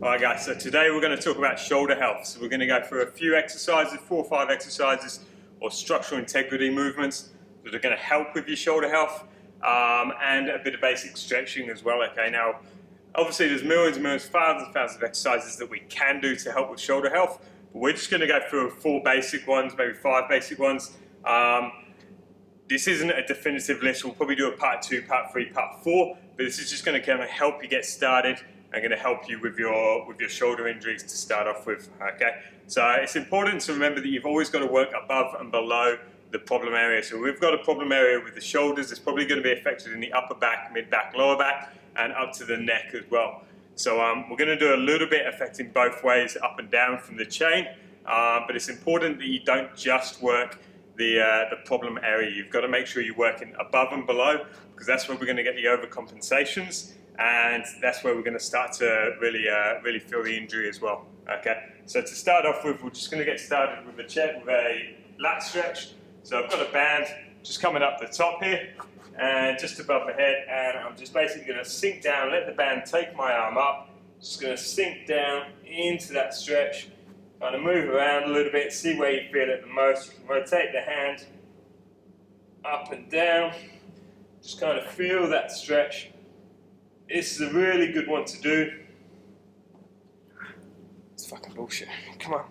Alright guys, so today we're going to talk about shoulder health. So we're going to go through a few exercises, 4 or 5 exercises or structural integrity movements that are going to help with your shoulder health, and a bit of basic stretching as well. Okay, now obviously there's millions and millions, thousands and thousands of exercises that we can do to help with shoulder health, but we're just going to go through 4 basic ones, maybe 5 basic ones. This isn't a definitive list. We'll probably do a part 2, part 3, part 4, but this is just going to kind of help you get started and going to help you with your shoulder injuries to start off with. Okay, so it's important to remember that you've always got to work above and below the problem area. So we've got a problem area with the shoulders. It's probably going to be affected in the upper back, mid back, lower back, and up to the neck as well. So we're going to do a little bit affecting both ways, up and down from the chain, but it's important that you don't just work the problem area. You've got to make sure you're working above and below, because that's where we're going to get the overcompensations, and that's where we're going to start to really feel the injury as well. Okay, so to start off with, we're just going to get started with a lat stretch. So I've got a band just coming up the top here and just above the head, and I'm just basically going to sink down, let the band take my arm up, just going to sink down into that stretch, kind of move around a little bit, see where you feel it the most. You can rotate the hand up and down, just kind of feel that stretch. This is a really good one to do. It's fucking bullshit. Come on.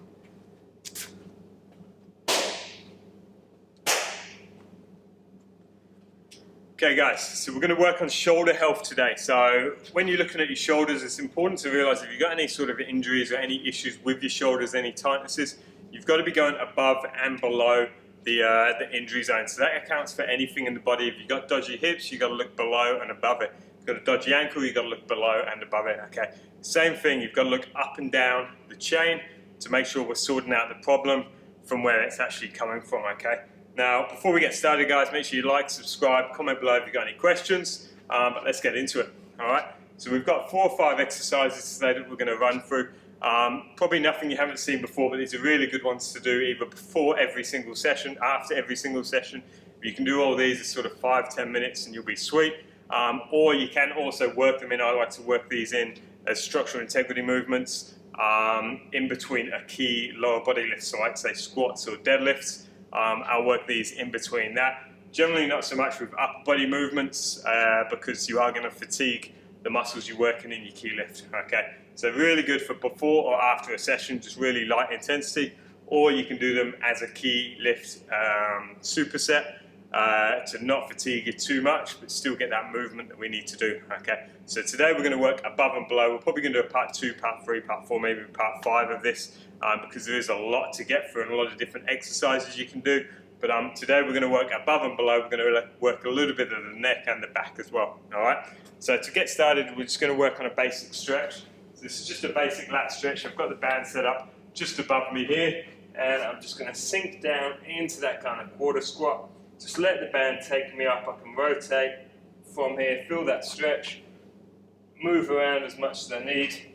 Okay guys, so we're going to work on shoulder health today. So when you're looking at your shoulders, it's important to realize if you've got any sort of injuries or any issues with your shoulders, any tightnesses, you've got to be going above and below the injury zone. So that accounts for anything in the body. If you've got dodgy hips, you've got to look below and above it. If you've got a dodgy ankle, you've got to look below and above it. Okay, same thing, you've got to look up and down the chain to make sure we're sorting out the problem from where it's actually coming from. Okay. Now, before we get started, guys, make sure you like, subscribe, comment below if you've got any questions, but let's get into it, all right? So we've got 4 or 5 exercises today that we're going to run through. Probably nothing you haven't seen before, but these are really good ones to do either before every single session, after every single session. You can do all these as sort of 5-10 minutes and you'll be sweet, or you can also work them in. I like to work these in as structural integrity movements in between a key lower body lift, so like say squats or deadlifts. I'll work these in between that. Generally not so much with upper body movements because you are going to fatigue the muscles you're working in your key lift. Okay, so really good for before or after a session, just really light intensity, or you can do them as a key lift superset to not fatigue you too much, but still get that movement that we need to do. Okay, so today we're going to work above and below. We're probably going to do a part 2, part 3, part 4, maybe part 5 of this. Because there is a lot to get through and a lot of different exercises you can do. But today we're going to work above and below. We're going to work a little bit of the neck and the back as well. All right. So to get started, we're just going to work on a basic stretch. So this is just a basic lat stretch. I've got the band set up just above me here, and I'm just going to sink down into that kind of quarter squat. Just let the band take me up. I can rotate from here, feel that stretch, move around as much as I need.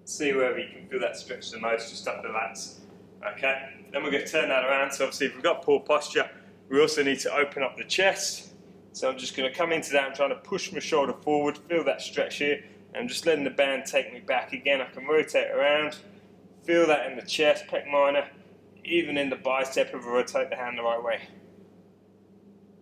See wherever you can feel that stretch the most, just up the lats. Okay, then we're going to turn that around. So obviously if we've got poor posture, we also need to open up the chest. So I'm just going to come into that. I'm trying to push my shoulder forward, feel that stretch here. I'm just letting the band take me back again. I can rotate around, feel that in the chest, pec minor, even in the bicep if I rotate the hand the right way.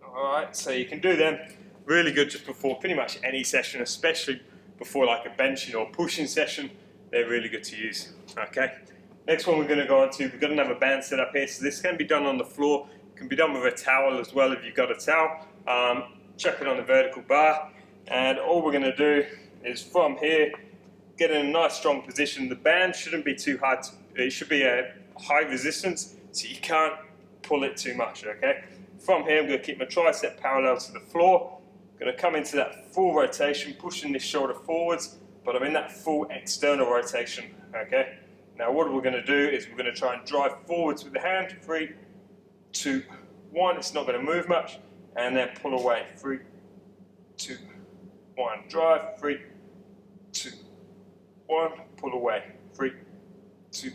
Alright, so you can do them really good just before pretty much any session, especially before like a benching or pushing session. They're really good to use. Okay. Next one we're going to go on to, we've got another band set up here. So this can be done on the floor. It can be done with a towel as well if you've got a towel. Chuck it on the vertical bar. And all we're going to do is from here, get in a nice strong position. The band shouldn't be too hard. It should be a high resistance, so you can't pull it too much. Okay. From here, I'm going to keep my tricep parallel to the floor. I'm going to come into that full rotation, pushing this shoulder forwards, but I'm in that full external rotation, okay? Now what we're going to do is we're going to try and drive forwards with the hand. 3, 2, 1. It's not going to move much. And then pull away. 3, 2, 1. Drive. 3, 2, 1. Pull away. 3, 2,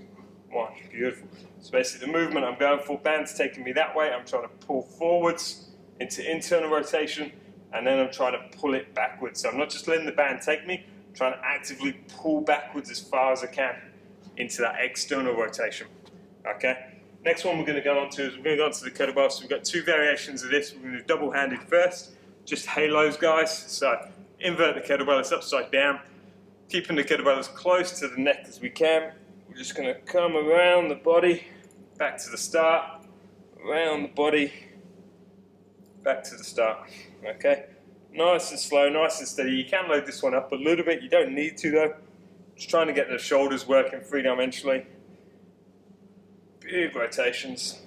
1. Beautiful. So basically the movement I'm going for, band's taking me that way. I'm trying to pull forwards into internal rotation, and then I'm trying to pull it backwards. So I'm not just letting the band take me, trying to actively pull backwards as far as I can into that external rotation. Okay. Next one we're going to go on to is we're going to go on to the kettlebell. So we've got two variations of this. We're going to do double-handed first, just halos, guys. So invert the kettlebell, it's upside down, keeping the kettlebell as close to the neck as we can. We're just going to come around the body, back to the start, around the body, back to the start. Okay, nice and slow, nice and steady. You can load this one up a little bit. You don't need to though. Just trying to get the shoulders working three-dimensionally. Big rotations.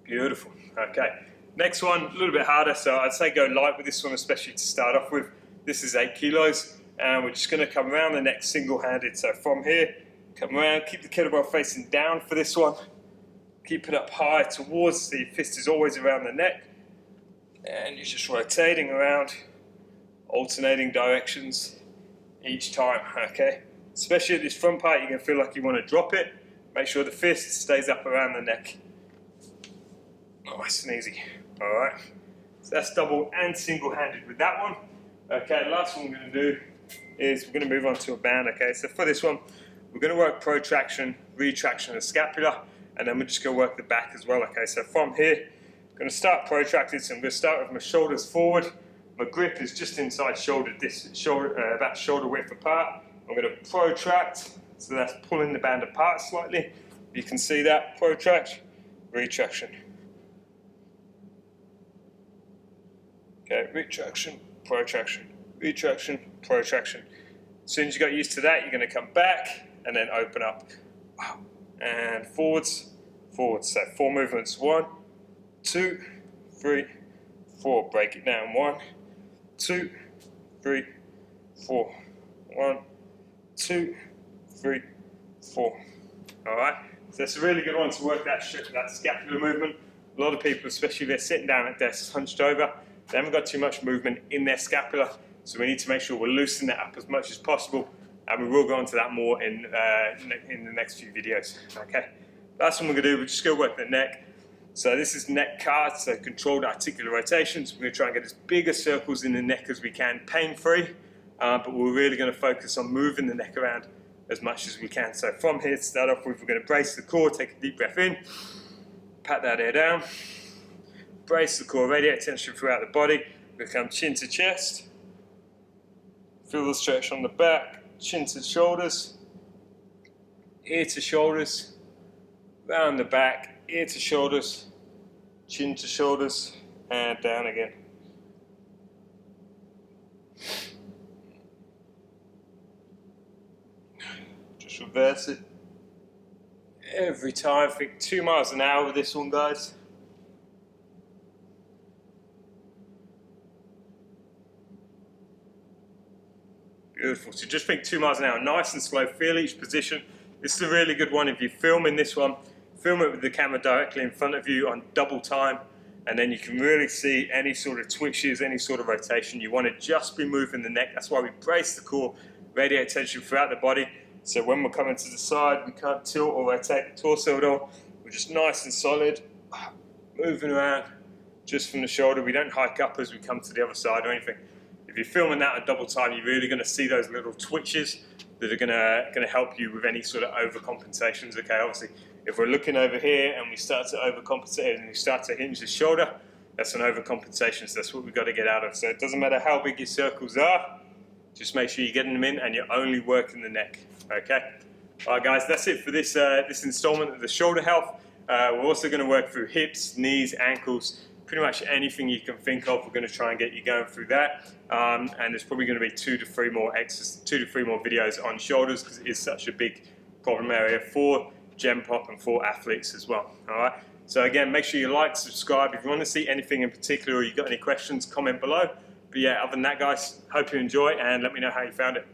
Beautiful. Okay. Next one, a little bit harder, so I'd say go light with this one, especially to start off with. This is 8 kilos, and we're just going to come around the neck single-handed. So from here, come around, keep the kettlebell facing down for this one. Keep it up high towards, the fist is always around the neck. And you're just rotating around, alternating directions each time, okay? Especially at this front part, you're going to feel like you want to drop it. Make sure the fist stays up around the neck. Nice and easy. Alright, so that's double and single-handed with that one. Okay, the last one we're going to do is we're going to move on to a band. Okay, so for this one, we're going to work protraction, retraction of the scapula, and then we're just going to work the back as well. Okay, so from here, I'm going to start protracted. So I'm going to start with my shoulders forward. My grip is just inside shoulder distance, about shoulder width apart. I'm going to protract, so that's pulling the band apart slightly. You can see that, protract, retraction. Okay, retraction, protraction, retraction, protraction. As soon as you got used to that, you're going to come back and then open up. And forwards, forwards. So 4 movements. 1, 2, 3, 4. Break it down. 1, 2, 3, 4. 1, 2, 3, 4. Alright, so that's a really good one to work that scapular movement. A lot of people, especially if they're sitting down at desks hunched over, they haven't got too much movement in their scapula, so we need to make sure we're loosening that up as much as possible, and we will go into that more in the next few videos. Okay, last one we're going to do, we're just going to work the neck. So this is neck cards, so controlled articular rotations. We're going to try and get as big a circles in the neck as we can, pain-free, but we're really going to focus on moving the neck around as much as we can. So from here, to start off with, we're going to brace the core, take a deep breath in, pat that air down, brace the core, radiate tension throughout the body. We come chin to chest, feel the stretch on the back, chin to shoulders, ear to shoulders, round the back, ear to shoulders, chin to shoulders, and down again. Just reverse it. Every time, think 2 miles an hour with this one, guys. Beautiful. So just think 2 miles an hour, nice and slow. Feel each position. This is a really good one. If you're filming this one, film it with the camera directly in front of you on double time, and then you can really see any sort of twitches, any sort of rotation. You want to just be moving the neck. That's why we brace the core, radiate tension throughout the body. So when we're coming to the side, we can't tilt or rotate the torso at all. We're just nice and solid, moving around just from the shoulder. We don't hike up as we come to the other side or anything. If you're filming that at double time, you're really going to see those little twitches that are going to help you with any sort of overcompensations. Okay, obviously, if we're looking over here and we start to overcompensate and we start to hinge the shoulder, that's an overcompensation. So that's what we've got to get out of. So it doesn't matter how big your circles are, just make sure you're getting them in and you're only working the neck. Okay. All right, guys, that's it for this this installment of the shoulder health. We're also going to work through hips, knees, ankles. Pretty much anything you can think of, we're going to try and get you going through that. And there's probably going to be 2 to 3 more videos on shoulders because it is such a big problem area for Gen Pop and for athletes as well. All right. So again, make sure you like, subscribe. If you want to see anything in particular or you got any questions, comment below. But yeah, other than that, guys, hope you enjoy and let me know how you found it.